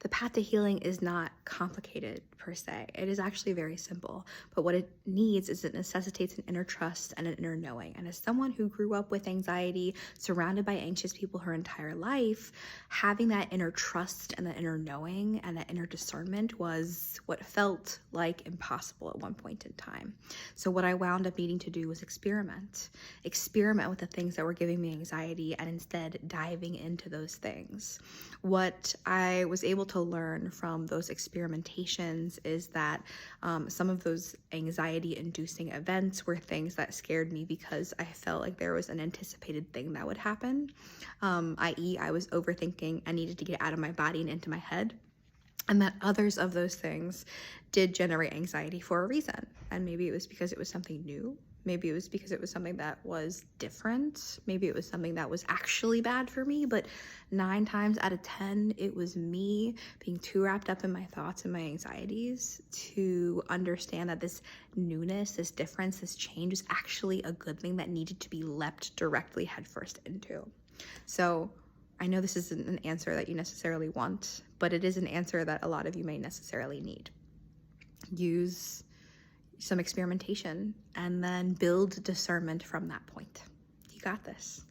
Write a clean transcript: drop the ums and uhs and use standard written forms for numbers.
The path to healing is not complicated per se. It is actually very simple. But what it needs is it necessitates an inner trust and an inner knowing. And as someone who grew up with anxiety, surrounded by anxious people her entire life, having that inner trust and that inner knowing and that inner discernment was what felt like impossible at one point in time. So what I wound up needing to do was experiment with the things that were giving me anxiety and instead diving into those things. What I was able to learn from those experimentations is that some of those anxiety-inducing events were things that scared me because I felt like there was an anticipated thing that would happen, i.e. I was overthinking and needed to get out of my body and into my head. And that others of those things did generate anxiety for a reason. And maybe it was because it was something new. Maybe it was because it was something that was different. Maybe it was something that was actually bad for me. But 9 times out of 10, it was me being too wrapped up in my thoughts and my anxieties to understand that this newness, this difference, this change is actually a good thing that needed to be leapt directly headfirst into. So I know this isn't an answer that you necessarily want, but it is an answer that a lot of you may necessarily need. Use some experimentation and then build discernment from that point. You got this.